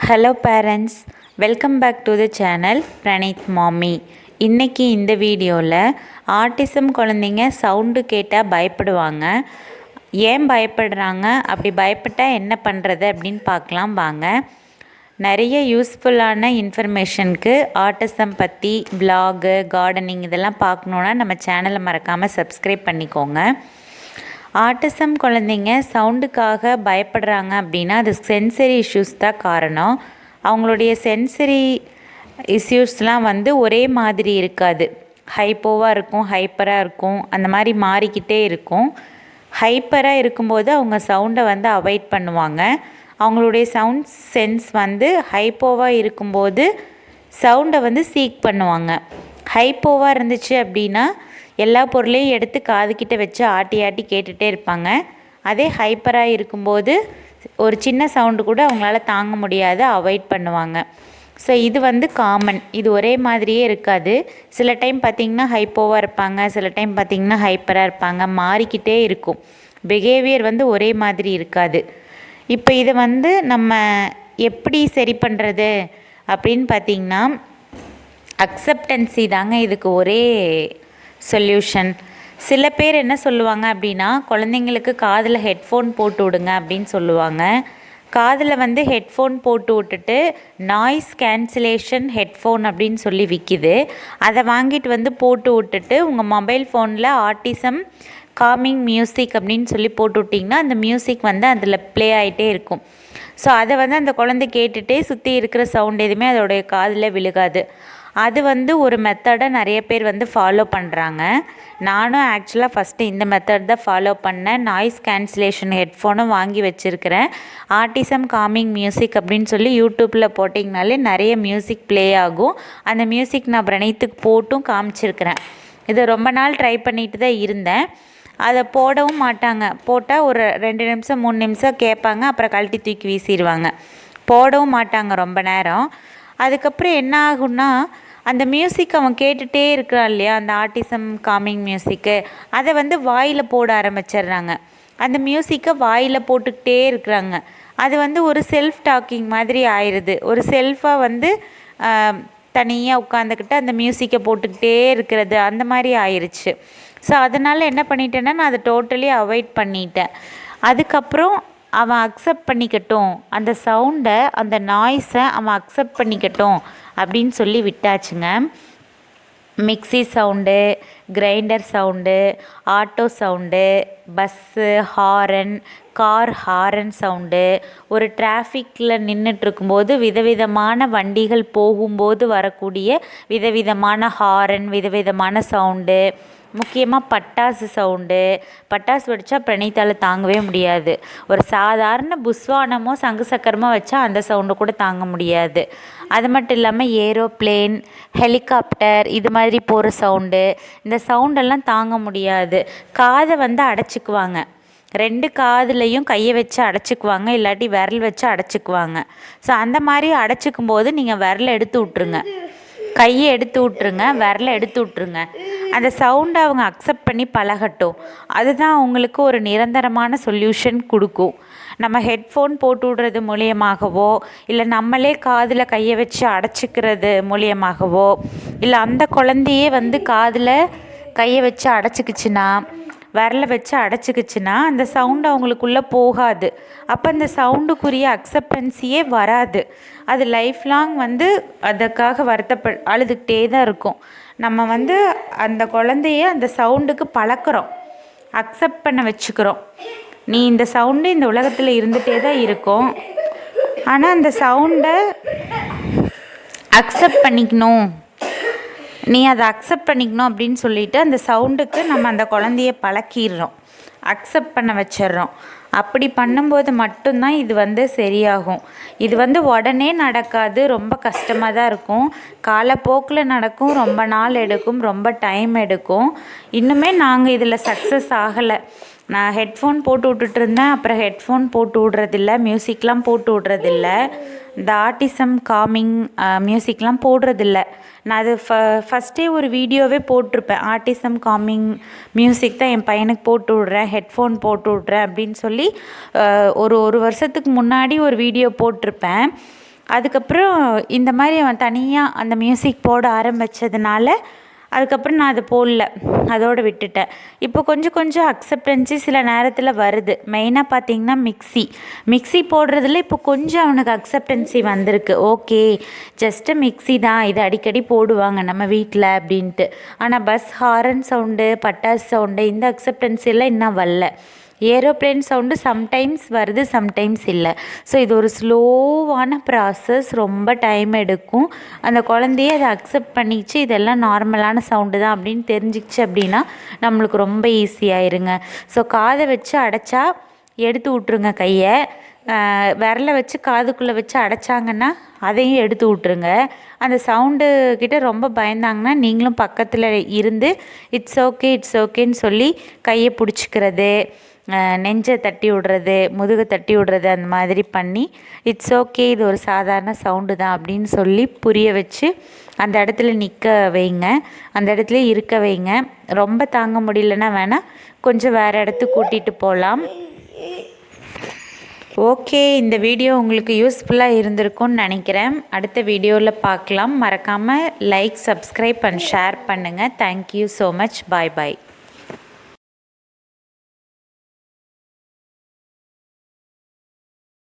Hello parents, welcome back to the channel Praneeth Mami. இன்றைக்கி இந்த வீடியோவில் ஆட்டிசம் குழந்தைங்க சவுண்டு கேட்டால் பயப்படுவாங்க. ஏன் பயப்படுறாங்க, அப்படி பயப்பட்டால் என்ன பண்ணுறது அப்படின்னு பார்க்கலாம் வாங்க. நிறைய யூஸ்ஃபுல்லான இன்ஃபர்மேஷனுக்கு ஆட்டிசம் பற்றி விலாகு, கார்டனிங் இதெல்லாம் பார்க்கணுன்னா நம்ம சேனலை மறக்காமல் சப்ஸ்கிரைப் பண்ணிக்கோங்க. ஆட்டிசம் குழந்தைங்க சவுண்டுக்காக பயப்படுறாங்க அப்படின்னா அது சென்சரி இஷ்யூஸ் தான் காரணம். அவங்களுடைய சென்சரி இஷ்யூஸ்லாம் ஒரே மாதிரி இருக்காது. ஹைப்போவாக இருக்கும், ஹைப்பராக இருக்கும், அந்த மாதிரி மாறிக்கிட்டே இருக்கும். ஹைப்பராக இருக்கும்போது அவங்க சவுண்டை அவாய்ட் பண்ணுவாங்க. அவங்களுடைய சவுண்ட் சென்ஸ் ஹைப்போவாக இருக்கும்போது சவுண்டை சீக் பண்ணுவாங்க. ஹைப்போவாக இருந்துச்சு அப்படின்னா எல்லா பொருளையும் எடுத்து காதுக்கிட்ட வச்சு ஆட்டி ஆட்டி கேட்டுகிட்டே இருப்பாங்க. அதே ஹைப்பராக இருக்கும்போது ஒரு சின்ன சவுண்டு கூட அவங்களால தாங்க முடியாது, அவாய்ட் பண்ணுவாங்க. ஸோ இது காமன். இது ஒரே மாதிரியே இருக்காது. சில டைம் பார்த்திங்கன்னா ஹைப்போவாக இருப்பாங்க, சில டைம் பார்த்திங்கன்னா ஹைப்பராக இருப்பாங்க. மாறிக்கிட்டே இருக்கும். பிஹேவியர் ஒரே மாதிரி இருக்காது. இப்போ இதை நம்ம எப்படி சரி பண்ணுறது அப்படின்னு பார்த்திங்கன்னா அக்செப்டன்சி தாங்க இதுக்கு ஒரே சொல்யூஷன். சில பேர் என்ன சொல்லுவாங்க அப்படின்னா, குழந்தைங்களுக்கு காதில் ஹெட்ஃபோன் போட்டு விடுங்க அப்படின்னு சொல்லுவாங்க. காதில் ஹெட்ஃபோன் போட்டு விட்டுட்டு நாய்ஸ் கேன்சலேஷன் ஹெட்ஃபோன் அப்படின்னு சொல்லி விற்கிது. அதை வாங்கிட்டு போட்டு விட்டுட்டு உங்கள் மொபைல் ஃபோனில் ஆட்டிசம் காமிங் மியூசிக் அப்படின்னு சொல்லி போட்டு விட்டிங்கன்னா அந்த மியூசிக் அதில் ப்ளே ஆகிட்டே இருக்கும். ஸோ அதை அந்த குழந்தை கேட்டுகிட்டே சுற்றி இருக்கிற சவுண்ட் எதுவுமே அதோடைய காதில் விழுகாது. அது ஒரு மெத்தடை நிறைய பேர் ஃபாலோ பண்ணுறாங்க. நானும் ஆக்சுவலாக ஃபஸ்ட்டு இந்த மெத்தட் தான் ஃபாலோ பண்ணேன். நாய்ஸ் கேன்சலேஷன் ஹெட்ஃபோனும் வாங்கி வச்சுருக்கிறேன். ஆட்டிசம் காமிங் மியூசிக் அப்படின்னு சொல்லி யூடியூப்பில் போட்டிங்கனாலே நிறைய மியூசிக் ப்ளே ஆகும். அந்த மியூசிக் நான் பிரணீத்துக்கு போட்டும் காமிச்சிருக்கிறேன். இதை ரொம்ப நாள் ட்ரை பண்ணிட்டு தான் இருந்தேன். அதை போடவும் மாட்டாங்க. போட்டால் ஒரு 2 நிமிஷம் 3 நிமிஷம் கேட்பாங்க, அப்புறம் கழட்டி தூக்கி வீசிடுவாங்க. போடவும் மாட்டாங்க ரொம்ப நேரம். அதுக்கப்புறம் என்ன ஆகுன்னா, அந்த மியூசிக் அவன் கேட்டுகிட்டே இருக்கிறான் இல்லையா, அந்த ஆட்டிசம் காமிங் மியூசிக்கு, அதை வாயில் போட ஆரம்பிச்சிடுறாங்க. அந்த மியூசிக்கை வாயில் போட்டுக்கிட்டே இருக்கிறாங்க. அது ஒரு செல்ஃப் டாக்கிங் மாதிரி ஆயிடுது. ஒரு செல்ஃபாக தனியாக உட்காந்துக்கிட்டு அந்த மியூசிக்கை போட்டுக்கிட்டே இருக்கிறது அந்த மாதிரி ஆயிடுச்சு. ஸோ அதனால் என்ன பண்ணிட்டேன்னா, நான் அதை டோட்டலி அவாய்ட் பண்ணிட்டேன். அதுக்கப்புறம் அவன் அக்செப்ட் பண்ணிக்கட்டும், அந்த சவுண்டை, அந்த நாய்ஸை அவன் அக்செப்ட் பண்ணிக்கட்டும் அப்படின்னு சொல்லி விட்டாச்சுங்க. Mixie sound, grinder sound, auto sound, bus horn, car horn sound, ஒரு டிராஃபிக்கில் நின்றுட்டுருக்கும்போது விதவிதமான வண்டிகள் போகும்போது வரக்கூடிய விதவிதமான ஹாரன், விதவிதமான சவுண்டு, முக்கியமாக பட்டாசு சவுண்டு. பட்டாசு வெடித்தா பிரணீத்தால் தாங்கவே முடியாது. ஒரு சாதாரண புஸ்வானமோ சங்கு சக்கரமோ வச்சா அந்த சவுண்டு கூட தாங்க முடியாது. அது மட்டும் இல்லாமல் ஏரோப்ளேன், ஹெலிகாப்டர் இது மாதிரி போகிற சவுண்டு, இந்த சவுண்டெல்லாம் தாங்க முடியாது. காதை அடைச்சிக்குவாங்க. 2 காதுலையும் கையை வச்சு அடைச்சிக்குவாங்க, இல்லாட்டி விரல் வச்சு அடைச்சிக்குவாங்க. ஸோ அந்த மாதிரி அடைச்சிக்கும் போது நீங்கள் விரலை எடுத்து விட்ருங்க, கையை எடுத்து விட்ருங்க, விரலை எடுத்து விட்ருங்க. அந்த சவுண்டை அவங்க அக்செப்ட் பண்ணி பழகட்டும். அதுதான் அவங்களுக்கு ஒரு நிரந்தரமான சொல்யூஷன் கொடுக்கும். நம்ம ஹெட்ஃபோன் போட்டு விடுறது மூலியமாகவோ, இல்லை நம்மளே காதில் கையை வச்சு அடைச்சிக்கிறது மூலியமாகவோ, இல்லை அந்த குழந்தையே காதில் கையை வச்சு அடைச்சிக்கிச்சுன்னா, விரலை வச்சு அடைச்சிக்கிச்சுன்னா அந்த சவுண்டு அவங்களுக்குள்ளே போகாது. அப்போ அந்த சவுண்டுக்குரிய அக்செப்டன்ஸியே வராது. அது லைஃப் லாங் அதுக்காக அழுதுகிட்டே தான் இருக்கும். நம்ம அந்த குழந்தைய அந்த சவுண்டுக்கு பழக்கிறோம், அக்செப்ட் பண்ண வச்சுக்கிறோம். நீ இந்த சவுண்டு இந்த உலகத்தில் இருந்துகிட்டே தான் இருக்கும், ஆனால் அந்த சவுண்டை அக்செப்ட் பண்ணிக்கணும், நீ அதை அக்செப்ட் பண்ணிக்கணும் அப்படின்னு சொல்லிவிட்டு அந்த சவுண்டுக்கு நம்ம அந்த குழந்தைய பழக்கிடுறோம், அக்செப்ட் பண்ண வச்சிடுறோம். அப்படி பண்ணும்போது மட்டும்தான் இது சரியாகும். இது உடனே நடக்காது, ரொம்ப கஷ்டமாக தான் இருக்கும். காலப்போக்கில் நடக்கும், ரொம்ப நாள் எடுக்கும், ரொம்ப டைம் எடுக்கும். இன்னுமே நாங்கள் இதில் சக்ஸஸ் ஆகலை. நான் ஹெட்ஃபோன் போட்டு விட்டுட்ருந்தேன், அப்புறம் ஹெட்ஃபோன் போட்டு விட்றதில்ல, மியூசிக்லாம் போட்டு விட்றதில்ல, இந்த ஆட்டிசம் காமிங் மியூசிக்லாம் போடுறதில்ல. நான் அது ஃபஸ்ட்டே ஒரு வீடியோவே போட்டிருப்பேன். ஆட்டிசம் காமிங் மியூசிக் தான் என் பையனுக்கு போட்டு விட்றேன், ஹெட்ஃபோன் போட்டு விட்றேன் அப்படின்னு சொல்லி ஒரு வருஷத்துக்கு முன்னாடி ஒரு வீடியோ போட்டிருப்பேன். அதுக்கப்புறம் இந்த மாதிரி அவன் தனியாக அந்த மியூசிக் போட ஆரம்பித்ததுனால அதுக்கப்புறம் நான் அதை போடல, அதோடு விட்டுட்டேன். இப்போ கொஞ்சம் கொஞ்சம் அக்செப்டன்ஸு சில நேரத்தில் வருது. மெயினாக பார்த்திங்கன்னா மிக்ஸி போடுறதுல இப்போ கொஞ்சம் அவனுக்கு அக்செப்டன்சி வந்திருக்கு. ஓகே, ஜஸ்ட்டு மிக்ஸி தான், இது அடிக்கடி போடுவாங்க நம்ம வீட்டில் அப்படின்ட்டு. ஆனால் பஸ் ஹாரன் சவுண்டு, பட்டாசு சவுண்டு, இந்த அக்செப்டன்சி எல்லாம் இன்னும் வரல. ஏரோப்ளேன் சவுண்டு சம்டைம்ஸ் வருது, சம்டைம்ஸ் இல்லை. ஸோ இது ஒரு ஸ்லோவான ப்ராசஸ், ரொம்ப டைம் எடுக்கும். அந்த குழந்தையே அதை அக்செப்ட் பண்ணிச்சு, இதெல்லாம் நார்மலான சவுண்டு தான் அப்படின்னு தெரிஞ்சிச்சு அப்படின்னா நம்மளுக்கு ரொம்ப ஈஸியாயிருங்க. ஸோ காதை வச்சு அடைச்சா எடுத்து விட்ருங்க கையை. விரலை வச்சு காதுக்குள்ளே வச்சு அடைச்சாங்கன்னா அதையும் எடுத்து விட்ருங்க. அந்த சவுண்டு கிட்ட ரொம்ப பயந்தாங்கன்னா நீங்களும் பக்கத்தில் இருந்து இட்ஸ் ஓகே இட்ஸ் ஓகேன்னு சொல்லி கையை பிடிச்சிக்கிறது, நெஞ்சை தட்டி விடுறது, முதுகை தட்டி விடுறது, அந்த மாதிரி பண்ணி இட்ஸ் ஓகே, இது ஒரு சாதாரண சவுண்டு தான் அப்படின்னு சொல்லி புரிய வச்சு அந்த இடத்துல நிற்க வைங்க, அந்த இடத்துல இருக்க வைங்க. ரொம்ப தாங்க முடியலன்னா வேணால் கொஞ்சம் வேறு இடத்துக்கு கூட்டிகிட்டு போகலாம். ஓகே, இந்த வீடியோ உங்களுக்கு யூஸ்ஃபுல்லாக இருந்திருக்கும்னு நினைக்கிறேன். அடுத்த வீடியோவில் பார்க்கலாம். மறக்காமல் லைக், சப்ஸ்கிரைப் அண்ட் ஷேர் பண்ணுங்கள். Thank you so much. பாய் பாய்.